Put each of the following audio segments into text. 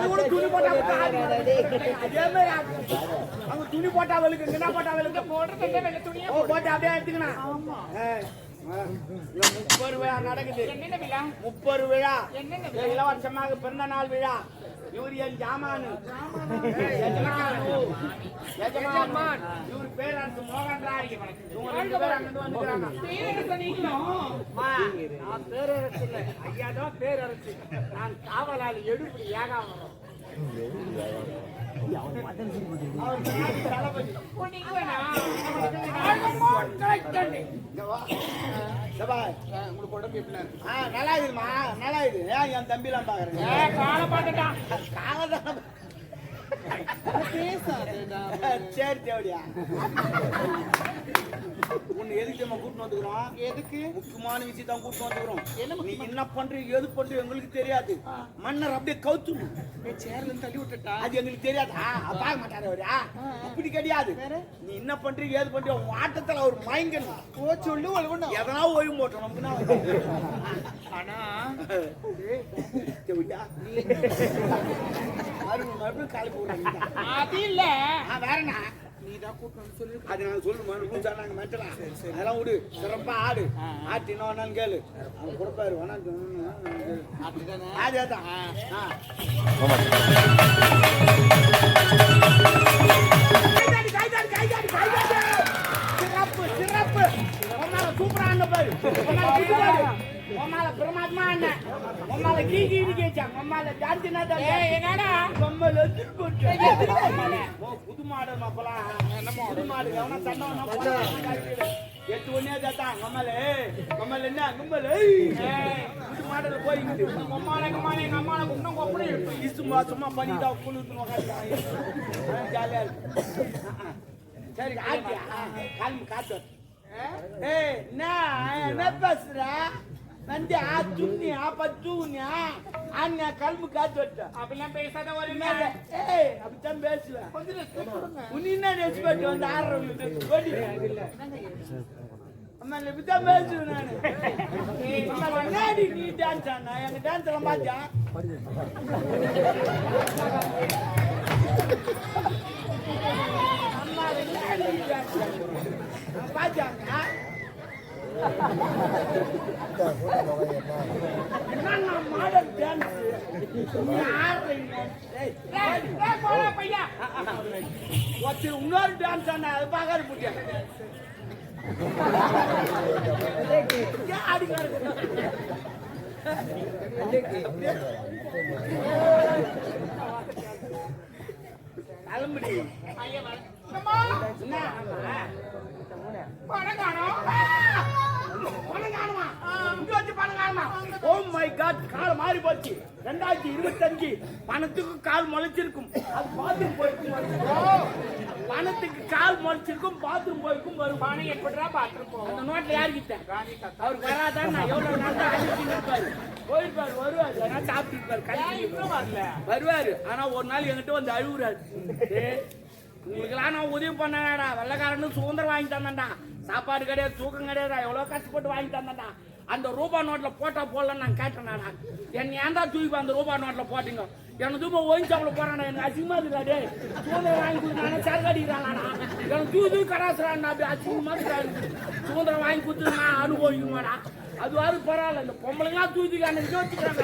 அது கூட துணி போட்டா அதே மாதிரி அவங்க துணி போட்டா அவளுக்கு என்ன போட்டா அவளுக்கு போடுறது துணியா போட்டு அப்படியே எடுத்துக்கணும். 30 விழா நடக்குது. 30 விழா இலவசமாக பிறந்த நாள் விழா. இவர் என் ஜாமானு எஜமான். இவர் பேர் அந்த மோகன்ராய். இவங்க 2 பேர் அங்கிருந்து வந்துக்கிறாங்க. நான் பேரரசு இல்லை, ஐயாதான் பேரரசு. நான் காவலாளி எடுப்பு ஏகாவரம். நல்லா இருக்குமா? நல்லா இருக்கு. என் தம்பி எல்லாம் பாக்குறேன். சரி தேவடியா உன்னை எதுக்கு நம்ம கூட்டிட்டு வந்துக்கிறோம்? எதுக்கு? முக்கியமான விஷயத்தான் கூட்டிட்டு வந்துக்கிறோம். நீ என்ன பண்றீங்க எது பண்றீங்க எங்களுக்கு தெரியாது. மன்னர் அப்படியே கவுத்துணும் சேர்ல தள்ளி விட்டுட்டா அது எங்களுக்கு தெரியாது. பார்க்க மாட்டாரு அவரு. அப்படி கிடையாது. நீ என்ன பண்றீங்க ஏது பண்றீங்க உன் ஆட்டத்துல அவர் மயங்கணும். சொல்லு எதனா ஓய்வு போட்டோம் நமக்கு. ஆனா மறுபடியும் காலி போடுறாங்க. அது இல்ல வேற என்ன நீதான் கூட்டணும் சொல்லி அது நான் சொல்லுமா நாங்க மெட்டலாம். அதெல்லாம் விடு. சிறப்பா ஆடு. ஆட்டு என்ன வேணாலும் கேளு. அவன் கொடுப்பாரு வேணா அதேதான். சிறப்பு சிறப்பு சூப்பரா பாரு. உம்மால பிரமாத்மா அண்ணன் உம்மால கீகி கேச்சாங்க. உம்மால ஜான்சினா என்னடா பொம்மல் எடுத்து போட்டு புது மாடு மாப்பலாம். என்னமோ புது மாடு எவனா சண்டை எட்டு ஒன்னே தான் கம்மலே கம்மல் என்ன கும்பல் புது மாடல போயிட்டு உம்மால கம்மால எங்க அம்மால குண்டம் கொப்படி சும்மா சும்மா பண்ணிட்டா குளிர்ந்து ஜாலியா இருக்கு. சரி ஆட்டியா கால் காத்து என்ன பேசுற நந்தி துண்ணியா பத்துனியா அண்ணா கல்பு காத்து வச்ச அப்படிலாம் பேசாத ஒரு மேல அப்படித்தான் பேசுவேன். உன்ன ரெஸ்பெக்ட் வந்து அம்மா இப்படித்தான் பேசுவேன் நானு. நீ டான்ஸ் ஆனா எங்க டான்ஸ் எல்லாம் பாத்தியா? அம்மா பாத்தியாங்க மாடல் டான்ஸ் இன்னொரு டான்ஸ் ஆனா அது பார்க்காது முடியாது. கிளம்புடி கால் மாறி போச்சு. 2025 பணத்துக்கு கால் முளைச்சிருக்கும். அது பாத்ரூம் போயிருக்கும். பணத்துக்கு கால் முளைச்சிருக்கும் பாத்ரூம் போயிருக்கும். வரும் பணம் எப்படிடா பாத்ரூம் போகும்? அந்த நோட்ல யாருக்கிட்ட அவருக்கு வராதான். நான் எவ்வளவு நாள் இருப்பாரு போயிருப்பாரு வருவாரு சாப்பிட்டு வரல வருவாரு. ஆனா ஒரு நாள் என்கிட்ட வந்து அழுகுறாரு. உங்களுக்கெல்லாம் நான் உதவி பண்ணடா வெள்ளக்காரன்னு சுதந்திரம் வாங்கி தந்தேன்டா. சாப்பாடு கிடையாது தூக்கம் கிடையாது. எவ்வளவு கஷ்டப்பட்டு வாங்கி தந்தேன்டா. அந்த ரூபா நோட்ல போட்டா போடலன்னு நான் கேட்டேன்டா. என்ன ஏன்டா தூக்கி அந்த ரூபா நோட்ல போட்டீங்க? எனக்கு தூப்ப ஓய்வு சாப்பிட போறான்டா. எனக்கு அசிங்கமா இருக்காடே. சுதந்திரம் வாங்கி கொடுத்தானே சரக்கு அடிக்கிறானா? எனக்கு தூக்கி கராசுறான். அப்படி அசிங்கமா இருக்காரு. சுதந்திரம் வாங்கி கொடுத்து நான் அனுபவிக்குமாடா. அதுவாது பரவாயில்ல. இந்த பொம்பளைங்களாம் தூக்கி அன்னைக்கு யோசிக்கிறாங்க.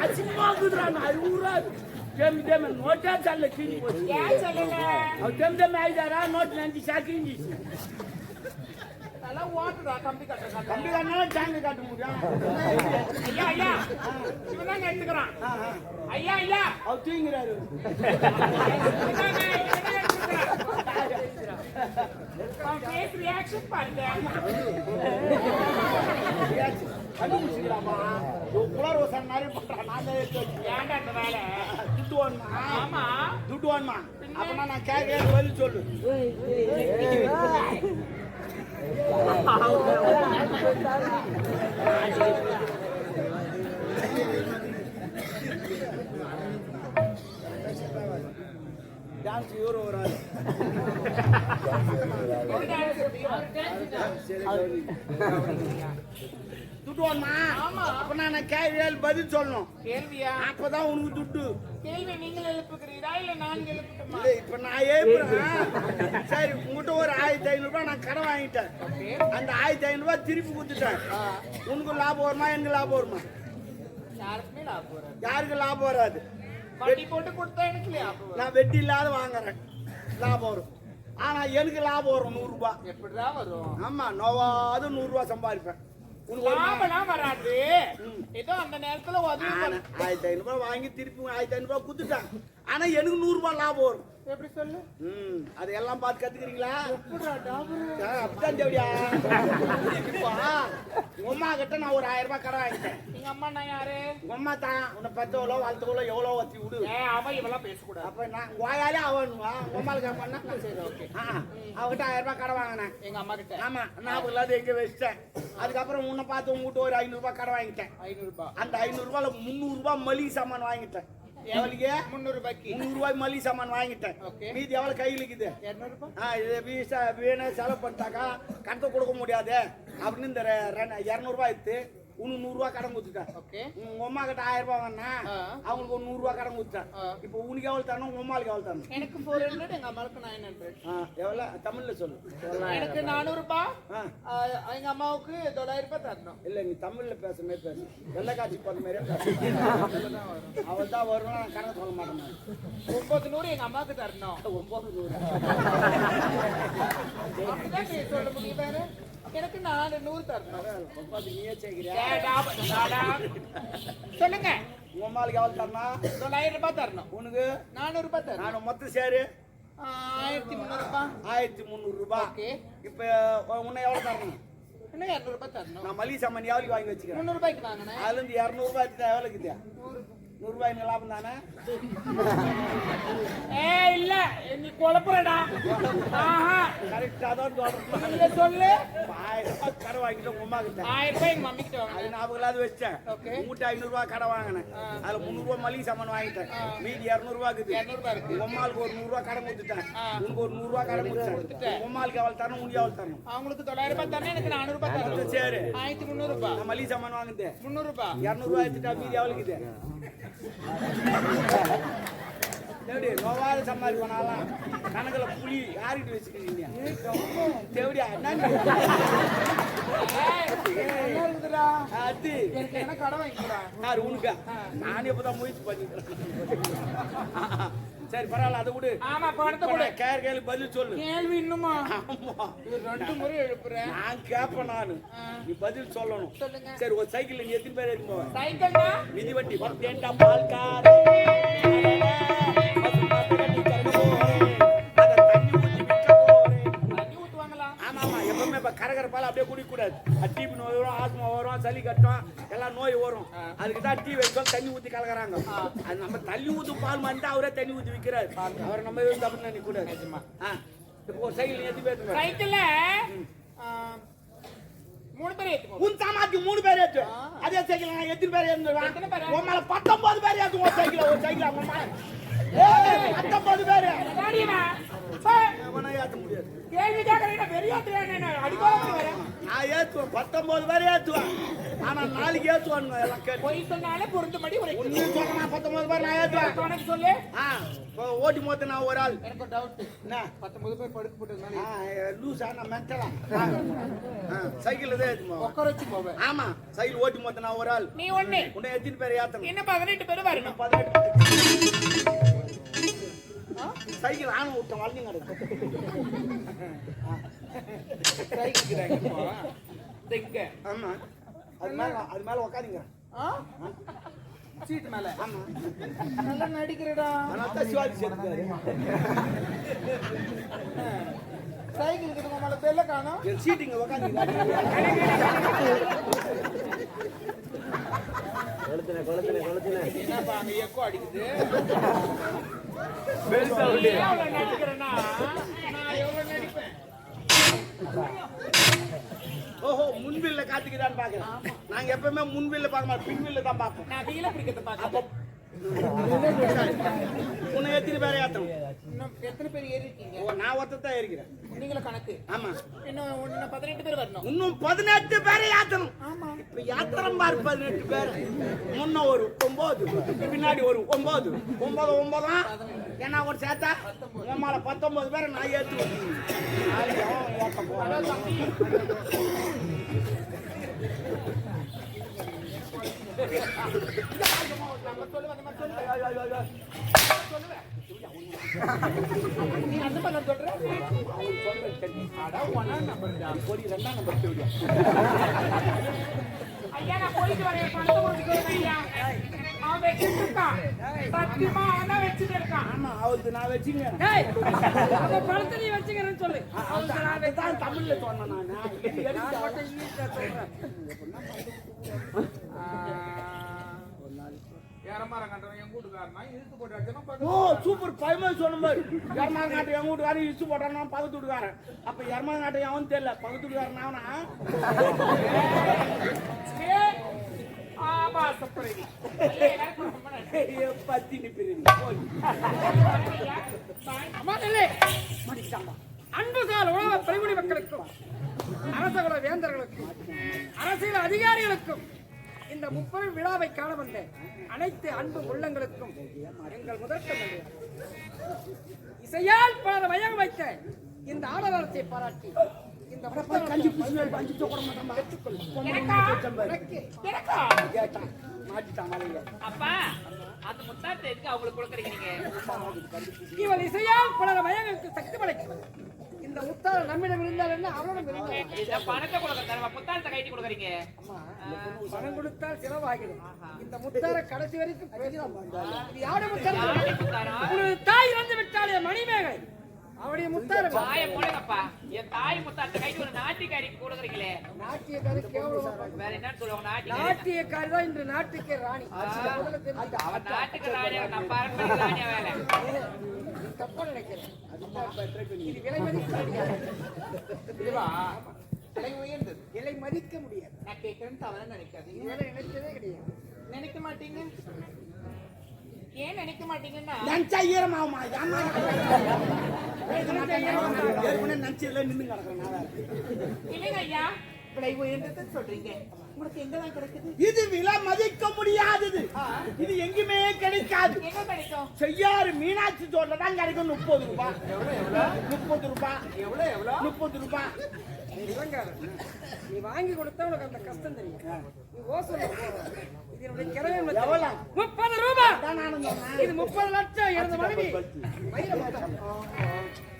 அசிங்கமா இருக்குறாங்க. அழுகுறாரு. நோட்டா சல்ல கிழி போச்சு. ஐதாரா நோட்டு நஞ்சு சாக்கிஞ்சி ஓட்டுடா. கம்பி கட்ட கம்பி கட்டினா சாங்க காட்ட முடியும். ஐயா ஐயா இவன் எடுத்துக்கிறான். ஐயா ஐயா அவர் தூங்கிறாரு. ரியாக்ஷன் பாருங்க. கண்டுபிடிச்சிக்கலாமா? புலரோசன் மாதிரி பண்றான். நான் ஏன்டா அந்த வேலை துட்டு வேணுமா? ஆமா துட்டு வேணுமா? அப்பனா நான் கேட்க வழி சொல்லு. டான்ஸ் இவரு வராது. துட்டு வேணுமா? ஆமா. அப்ப நான் கேள்வி பதில் சொல்லணும். கேள்வியா? அப்பதான் உனக்கு துட்டு. கேள்வி நீங்கள் எழுப்புகிறீரா இல்ல நான் எழுப்பட்டுமா? இல்ல இப்ப நான் ஏப்புறேன். சரி உங்ககிட்ட ஒரு 1500 ரூபாய் நான் கடன் வாங்கிட்டேன். அந்த 1500 ரூபாய் திருப்பி கொடுத்துட்டேன். உனக்கு லாபம் வருமா எனக்கு லாபம் வருமா? யாருக்குமே லாபம் வராது. யாருக்கு லாபம் வராது? வட்டி போட்டு கொடுத்தா எனக்கு லாபம் வரும். நான் வெட்டி இல்லாத வாங்குறேன், லாபம் வரும். ஆனா எனக்கு லாபம் வரும் 100 ரூபாய். எப்படிதான் வரும்? ஆமா நோவாது 100 ரூபாய் சம்பாதிப்பேன். லாபம்லாம் வராது. ஏதோ அந்த நேரத்துல உதவி பண்ண. 1500 ரூபாய் வாங்கி திருப்பி 1500 ரூபாய் கொடுத்துட்டேன். ஆனா எனக்கு 100 ரூபாய் லாபம் வரும். எப்படி சொல்லு? அதெல்லாம் பார்த்து கத்துக்கிறீங்களா? எப்படிடா டாபரு? அப்படிதான் தேவடியா. இப்போ உங்க அம்மா கிட்ட நான் ஒரு 1000 ரூபாய் கடன் வாங்கிட்டேன். எங்க அம்மா நான் யாரு? உங்க அம்மா தான் உன்னை பெத்தவளோ வளர்த்தவளோ எவ்வளோ வச்சு விடு. அவன் இவெல்லாம் பேசக்கூடாது. அப்ப நான் வாயாலே அவனுவா உம்மாளுக்கு பண்ணா சரி ஓகே. அவகிட்ட 1000 ரூபாய் கடன் வாங்கினேன் எங்க அம்மா கிட்ட. ஆமா நான் இல்லாத எங்க வச்சிட்டேன். அதுக்கப்புறம் உன்னை பார்த்து உங்ககிட்ட ஒரு 500 ரூபாய் கடன் வாங்கிட்டேன். 500 ரூபாய். அந்த 500 ரூபாயில 300 ரூபாய் மளிகை சாமான் வாங்கிட்டேன். எவ்வளவுக்கு? 300 ரூபாய்க்கு. 300 ரூபாய் மளிகை சாமான் வாங்கிட்டேன். மீதி எவ்வளவு கையில் இருக்குது? 200 ரூபாய். இது வீணை செலவு பண்ணிட்டாக்கா கடத்த கொடுக்க முடியாது அப்படின்னு இந்த 200 ரூபாய் எடுத்து உனக்கு 100 ரூபாய் கடன் கொடுத்துட்டேன். உங்க அம்மா கிட்ட 1000 ரூபாய் வாங்கினா அவங்களுக்கு ஒரு 100 ரூபாய் கடன் கொடுத்தேன். இப்போ உனக்கு எவ்வளவு தரணும், உங்க அம்மாளுக்கு எவ்வளவு தரணும்? எனக்கு 400, எங்க அம்மாவுக்கு 900. எவ்வளவு தமிழ்ல சொல்லு. எனக்கு 400 ரூபாய், எங்க அம்மாவுக்கு 900 ரூபாய் தரணும். இல்ல நீ தமிழ்ல பேச மாதிரி பேசு. வெள்ளை காட்சி பண்ண மாதிரியே பேசு. அவள் தான் வரும், நான் கணக்கு சொல்ல மாட்டேன். 900 எங்க அம்மாவுக்கு தரணும். 900 அப்படிதான் சொல்ல முடியும். வேற எனக்கு 400 தரணும். நீயே சேர்க்கிறியா? சொல்லுங்க. உங்க அம்மாளுக்கு எவ்வளவு தரணும்? 900 ரூபாய் தரணும். உனக்கு 400 ரூபாய் தரணும். நான் மொத்தம் சேரு 1300 ரூபாய். 1300 ரூபாய். இப்ப உன்னை எவ்வளவு தரணும்? இன்னும் 200 ரூபாய் தரணும். நான் மளிகை சாமான் எவ்வளவு வாங்கி வச்சுக்கிறேன்? 300 ரூபாய்க்கு வாங்கினேன். அதுல இருந்து 200 ரூபாய் எடுத்துட்டா எவ்வளவு இருக்குது? 100 ரூபாய் லாபம் தானே? இல்ல நீ குழப்பறடா. கரெக்டா தான் சொல்றேன். சொல்லு. 1000 ரூபாய் கடன் வாங்கிட்டு உங்க அம்மா கிட்ட 1000 ரூபாய் எங்க மம்மி கிட்ட வாங்கினேன். அது ஞாபகம் இல்லாத வச்சேன். உங்ககிட்ட 500 ரூபாய் கடன் வாங்கினேன். அதுல 300 ரூபாய் மளிகை சாமான் வாங்கிட்டேன். மீதி 200 ரூபாய் இருக்குது. 200 ரூபாய் இருக்கு. உங்க அம்மாளுக்கு ஒரு 100 ரூபாய் கடன் கொடுத்துட்டேன். உனக்கு ஒரு 100 ரூபாய் கடன் கொடுத்துட்டேன். உங்க அம்மாளுக்கு எவ்வளவு தரணும், உனக்கு எவ்வளவு தரணும்? அவங்களுக்கு 900 ரூபாய் தரணும், எனக்கு 400 ரூபாய் தரணும். சரி 1300 ரூபாய். நான் மளிகை சாமான் வாங்குது 300 ரூபாய். 200 ரூபாய் எடுத்துட்டா மீதி எவ்வளவு இருக்குது? தேவடி நோவாத சம்பாதிக்கணும். கணக்குல புலி யாருக்கிட்ட வச்சுக்கிறீங்க? தேவடியா அது என்ன கடன் வாங்கிக்கிறா? யாரு உனக்கா? நான் எப்பதான் முயற்சி பண்ணிக்கிறேன். சரி பரவாயில்ல அதை விடு. ஆமா பணத்தை கூட கேள்வி பதில் சொல்லு. கேள்வி இன்னுமா? ஆமா 2 முறை எழுப்புறேன். நான் கேட்பேன். நானு நீ பதில் சொல்லணும். சொல்லுங்க. சரி ஒரு சைக்கிள் நீ எத்தனை பேர் எடுத்து போவேன்? சைக்கிள்னா மிதி வண்டி வந்தேன்டா பால்காரே கரகரப்பால அப்படியே குடிக்க கூடாது. டிபி நோய் வரும், ஆஸ்மா வரும், சளி கட்டும், எல்லாம் நோய் வரும். அதுக்கு தான் டீ வைக்கும் தண்ணி ஊத்தி கலக்குறாங்க. அது நம்ம தண்ணி ஊத்து பால் வந்து அவரே தண்ணி ஊத்தி விற்கிறாரு. அவரை நம்ம எதுவும் தப்பு நினைக்க கூடாது. இப்போ ஒரு சைக்கிள் எத்தி பேசுங்க. சைக்கிள்ல 3 பேர் ஏத்துவோம். உன் சாமாத்தி 3 பேர் ஏத்து. அதே சைக்கிள் நான் எத்தனை பேர் ஏத்துவேன்? உன் மேல 19 பேர் ஏத்துவோம். ஒரு சைக்கிள் உங்க மேல 19 பேர் ஏத்த முடியாது. கேள்வி கேட்கறீங்க பெரிய அடிக்கோடு வரேன். நான் ஏத்துவேன் 19 பேர் ஏத்துவேன். ஆனா நாளைக்கு ஏத்துவானுங்க எல்லாம் கேட்டு. போய் சொன்னாலே பொருந்தபடி ஒரு ஒண்ணு சொன்னா 19 பேர் நான் ஏத்துவேன். கணக்கு சொல்லு. ஓட்டி மொத்த நான் ஒரு ஆள். எனக்கு ஒரு டவுட். என்ன 19 பேர் படுக்க போட்டதுனால லூசா நான் மென்டலா. சைக்கிள் தான் ஏத்துவோம். உட்கார வச்சு போவேன். ஆமா சைக்கிள் ஓட்டி மொத்த நான் ஒரு ஆள். நீ ஒண்ணு. உன்னை எத்தனை பேர் ஏத்தணும்? என்ன 18 பேர் வரணும். 18 சைக்கிள் ஆன விட்ட வளைஞ்சு கிடக்கு. சைக்கிள் ஆமா அது மேல உக்காதீங்க. சீட் மேல. ஆமா நல்லா நடிக்கிறடா. அதனால சிவாஜி சேர்த்துக்காரு. சைக்கிள் கிட்ட மேல பெல்ல காணோம். சீட்டிங்க உக்காந்தீங்க. கொளுத்துனே என்னப்பா அங்க எக்கோ அடிக்குது. நடிக்கிறேன்னா நான் எவ்வளவு நடிப்பேன். ஓஹோ முன்வில்ல காத்துக்குதான்னு பாக்குறேன். நாங்க எப்பவுமே முன்வில்ல பார்க்க மாட்டோம், பின்வில்ல தான் பார்ப்போம். நான் வீல பிடிக்கிறத பாக்க. உன்னை எத்தனை பேரை ஏத்தணும்? இன்னும் எத்தனை பேர் ஏறி இருக்கீங்க? ஓ, நான் ஒருத்தர் தான் இருக்கிறேன். நீங்களும் கணக்கு. ஆமா, இன்னும் 18 பேர் வரணும். இன்னும் 18 பேரை யாத்தணும். ஆமா. இப்ப யாத்திரம் பாரு, 18 பேர். முன்ன ஒரு 9, பின்னாடி ஒரு 9, 9 ஏன்னா ஒரு சேர்த்தா உமால 19 பேரை நான் ஏற்றுவேன். நீ அந்த மாதிரி சொல்ற? ஐயா நான் போயிட்டு வரேன். பணத்தை கொடுத்துட்டு ஐயா. அவன் வச்சுட்டு இருக்கான். சத்தியமா அவன் தான் வச்சுட்டு இருக்கான். ஆமா, அவருக்கு நான் வச்சுங்க. டேய், அந்த பணத்தை நீ வச்சுக்கிறேன்னு சொல்லு. நான் தான் தமிழ்ல சொன்னேன். நான் மட்டும் இங்கிலீஷ்ல சொல்றேன். ஓ, சூப்பர் பையமா சொன்ன மாதிரி. எரமாங்க நாட்டை எங்க வீட்டுக்காரன் இடிச்சு போட்டானா பக்கத்து வீட்டுக்காரன். அப்ப எரமாங்க நாட்டை எவன் தெரியல, பக்கத்து வீட்டுக்காரன் அவனா? ஆபாசப்படுறீங்க. பத்தி நிப்பிடுறீங்க. அம்மாங்களே, மடிச்சாமா. அன்புசால் உலக பரிமுடி மக்களுக்கும் அரசகுல வேந்தர்களுக்கும் அரசியல் அதிகாரிகளுக்கும் இந்த முப்பெரும் விழாவை காண வந்த அனைத்து அன்பு உள்ளங்களுக்கும் எங்கள் முதற்கொண்டு இசையால் பல வயம் வைத்த இந்த ஆடவரத்தை பாராட்டி இந்த கஞ்சி புடிச்சு பஞ்சு போட மாட்டான். அப்பா அந்த முத்தாத்தை எதுக்கு அவங்களுக்கு கொடுக்குறீங்க நீங்க? இவள் இசையால் பலர் வயங்களுக்கு சக்தி படைக்கும் இந்த முத்தால் நம்மிடம் இருந்தால் என்ன அவரிடம் இருந்தால் இந்த பணத்தை கொடுக்குறேன், முத்தாத்தை கைட்டி கொடுக்குறீங்க. பணம் கொடுத்தால் செலவாகிடும். இந்த முத்தாரை கடைசி வரைக்கும் இது யாரு முத்தார்? உனது தாய் இறந்து விட்டாலே மணிமேகலை. அவருடைய முத்தார தாயை போடுங்கப்பா. என் தாய் முத்தாத்தை கைட்டி ஒரு நாட்டிக்காரி கொடுக்குறீங்களே. நாட்டியக்காரி கேவலம். வேற என்ன சொல்லுவாங்க? நாட்டியக்காரி தான் இன்று நாட்டுக்கே ராணி. அவன் நாட்டுக்கு ராணியா, நான் பரம்பரை ராணியா வேலை. தப்பா நினைக்கிறேன். இது விலை மதிக்க முடியாது. விலை உயர்ந்தது. விலை மதிக்க முடியாது. நான் கேட்கறேன்னு தவறா நினைக்காதீங்க. விலை நினைச்சதே கிடையாது. நினைக்க மாட்டீங்க? ஏன் நினைக்க மாட்டீங்கன்னா நினைச்சா ஈரமாகுமா? நினைச்சதுல நின்று கிடக்குறேன். இல்லைங்க ஐயா, விலை உயர்ந்ததுன்னு சொல்றீங்க. உங்களுக்கு எங்கதான் கிடைக்குது? இது விலை மதிக்க முடியாதது. இது எங்குமே கிடைக்காது. எங்க கிடைக்கும்? செய்யாறு மீனாட்சி தோட்டல தான் கிடைக்கும். 30 ரூபாய். 30 ரூபாய். எவ்வளவு? 30 ரூபாய். நீ வாங்கி கொடுத்தா உனக்கு அந்த கஷ்டம் தெரியும். நீ ஓசோல இது என்னுடைய கிழமை எவ்வளவு? 30 ரூபாய். நானும் சொன்னேன். இது 30 லட்சம் எனது மனைவி.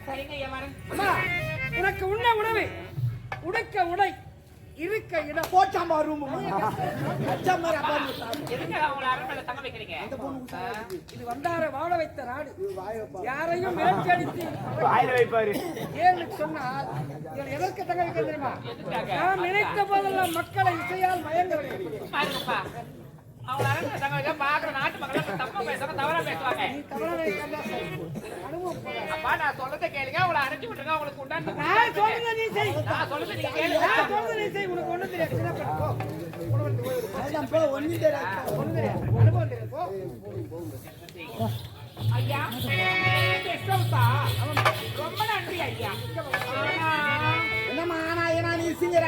சரிங்க ஐயா வரேன். அம்மா, உனக்கு உண்ண உணவு, உடுக்க உடை, இருக்க இடம். போச்சாம்பா ரூம். எதுக்கு அவங்கள அரண்மனையில தங்க வைக்கிறீங்க? இது வந்தார வாழ வைத்த நாடு. யாரையும் மிரட்டி அடித்து வாயில வைப்பாரு. ஏன்னு சொன்னால் இவன் எதற்கு தங்க வைக்க தெரியுமா? நான் நினைத்த போதெல்லாம் மக்களை இசையால் மயங்க வைக்க. பாருங்கப்பா, அவங்கள அரண்மனையில தங்க வைக்க பாக்குற நாட்டு மக்கள் தப்பா பேசுவாங்க, தவறா பேசுவாங்க. நீ தவறான நினைக்காதா? அனுபவம் போதா? அப்பா நான் சொல்றதை கேளுங்க, அவங்கள அரைச்சு விட்டுருங்க. அவங்களுக்கு உண்டான நான் சொல்றதை நீ செய். நான் சொல்றதை நீங்க கேளுங்க. நான் சொல்றதை நீ செய். உனக்கு ஒண்ணும் தெரியாது. சின்ன பையன் போ. உனக்கு ஒண்ணும் தெரியாது. ஒண்ணும் தெரியாது. அனுபவம் தெரியாது. போ. ஐயா கெஸ்ட் ஹவுஸா? ரொம்ப நன்றி ஐயா. என்னம்மா ஆனா ஏன்னா நீ சிங்கற?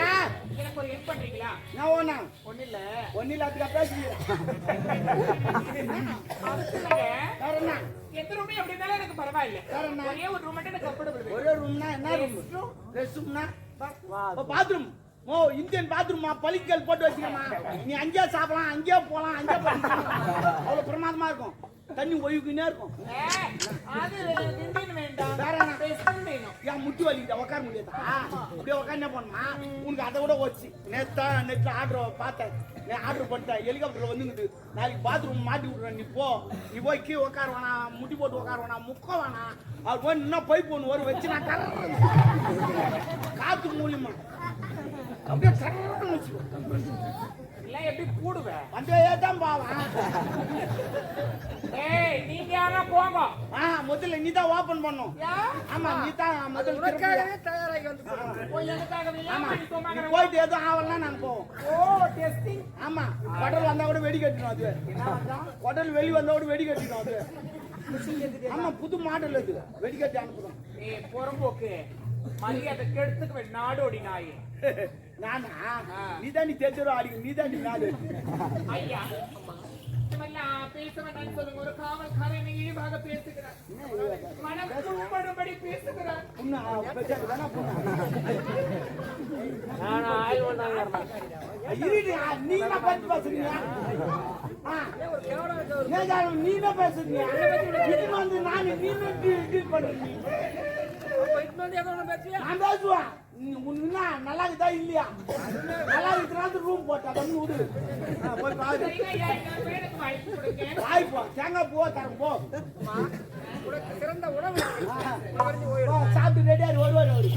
எனக்கு ஒரு ஹெல்ப் பண்றீங்களா? நான் ஒண்ணா ஒண்ணு இல்ல. அதுக்கு பேசுறீங்க. அது சொல்லுங்க. வேற என்ன? எந்த ரூம் எப்படி இருந்தாலும் எனக்கு பரவாயில்ல. வேற என்ன? ஒரே ஒரு ரூம் மட்டும் எனக்கு கம்ஃபர்டபிள். ஒரே ரூம்னா என்ன ரூம்? ரெஸ்ட் ரூம்னா பாத்ரூம். ஓ, இந்தியன் பாத்ரூமா? பளிக்கல் போட்டு வச்சுக்கமா. நீ அங்கேயே சாப்பிடலாம், அங்கேயே போலாம், அங்கேயே போலாம். அவ்வளவு பிரமாதமா இருக்கும். தண்ணி ஒழுகுனே இருக்கும். அது இந்தியன் வேண்டாம். வேற என்ன? வெஸ்டர்ன் வேணும். ஏன் முட்டி வலிக்குதா? உட்கார முடியாதா? அப்படியே உட்காந்து என்ன பண்ணுமா? உனக்கு அதை விட வச்சு நெட்ல ஆர்டர் பார்த்தேன். ஆர்டர் பண்ணிட்டேன். ஹெலிகாப்டர் வந்துங்குது. நாளைக்கு பாத்ரூம் மாட்டி விட்றேன். நீ போய் கீழே உட்கார வேணாம், முட்டி போட்டு உட்கார வேணாம், முக்க வேணாம். அவர் போய் இன்னும் பைப் ஒன்று வரும் வச்சு நான் காத்து மூலியமா அப்படியே கரன்னு வச்சுக்கோ. இல்ல எப்படி கூடுவேன்? வந்து ஏதான் பாவான். ஏய் நீங்க யாரா போங்க. முதல்ல நீ தான் ஓபன் பண்ணும். ஆமா, நீ தான் முதல்ல உனக்காகவே தயாராகி வந்து போய் எனக்காக நீ போயிட்டு எதுவும் ஆவலாம் நாங்க போவோம். ஓ டெஸ்டிங். ஆமா, குடல் வந்தா கூட வெடி கட்டிடும். அது குடல் வெளி வந்தா கூட வெடி கட்டிடும். அது ஆமா புது மாடல் அது வெடிக்கட்டி அனுப்புறோம். நீ புறம்போக்கு மரியாதை கெடுத்துக்கு நாடோடி நாயே. நானா நீதான் நீ தெரிஞ்சோ அடிக்க நீதான் நீ நாடு ஐயா பேச வேண்டாம் சொல்லுங்க. ஒரு காவல்காரன் இழிவாக பேசுகிறார், மனம் புண்படும்படி பேசுகிறார். நீ என்ன பத்தி பேசுறீங்க? நீ என்ன பேசுறீங்க? வந்து நான் நீ டீல் பண்றீங்க. நான் பேசுவேன். நல்லா இருக்குதா இல்லையா? நல்லா இருக்கிறாங்க ரூம் போட்டா வந்து விடு. போய் பாரு. வாய்ப்பா தேங்காய் பூவா தரம் போ. சிறந்த உணவு சாப்பிட்டு ரெடியாரு வருவாரு அவரு.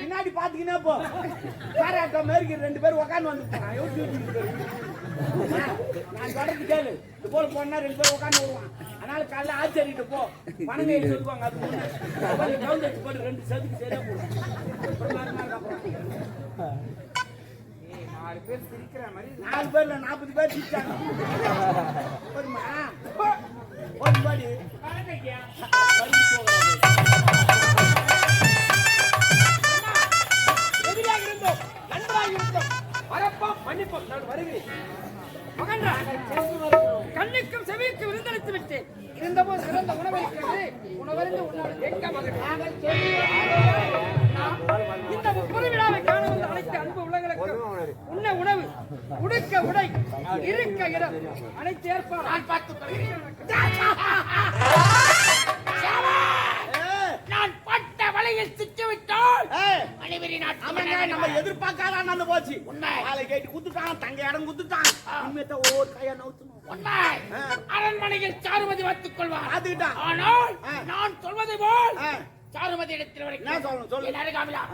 பின்னாடி பாத்தீங்கன்னா போ காராட்டோ மாதிரி 2 பேர் உக்காந்து வந்து நான் தொடர்ந்து கேளு. இது போல போனா 2 பேர் உட்காந்து வருவான். அதனால காலைல ஆச்சரிட்டு போ பணங்க சொல்லுவாங்க. அது முன்னாடி கவுண்ட் வச்சு போட்டு 2 சதுக்கு சரியா போடும். 4 பேர் சிரிக்கிற மாதிரி 4 பேர்ல 40 பேர் சிரிச்சாங்க. போதுமா போது பாடி எதிராக இருந்தோம் நன்றாக இருந்தோம் வரப்போம் மன்னிப்போம். நான் வருகிறேன். கண்ணுக்கும் செவிக்கும் விருந்தளித்து விட்டேன். இருந்தபோது சிறந்த உணவு இருக்கிறது. உணவருந்து உன்னோட எங்க மகன் இந்த முப்பது விழாவை காண வந்து அனைத்து அன்பு உள்ளங்களுக்கு உண்ண உணவு, உடுக்க உடை, இருக்க இடம் அனைத்து ஏற்பாடு நான் பார்த்துக் கொள்கிறேன். நான் பட்ட வலையில் சிக்கிவிட்டால் நம்ம எதிர்பார்க்காத நடந்து போச்சு. ஆளை கேட்டு குத்துட்டான், தங்க இடம் குத்துட்டான். ஒவ்வொரு கையா நவுத்தணும். அரண்மனையில் சாருமதி வைத்துக் கொள்வார். அதுதான். ஆனால் நான் சொல்வதை போல் சாருமதி இடத்தில் என்ன சொல்லணும் சொல்லு. எல்லாரும் காமிலா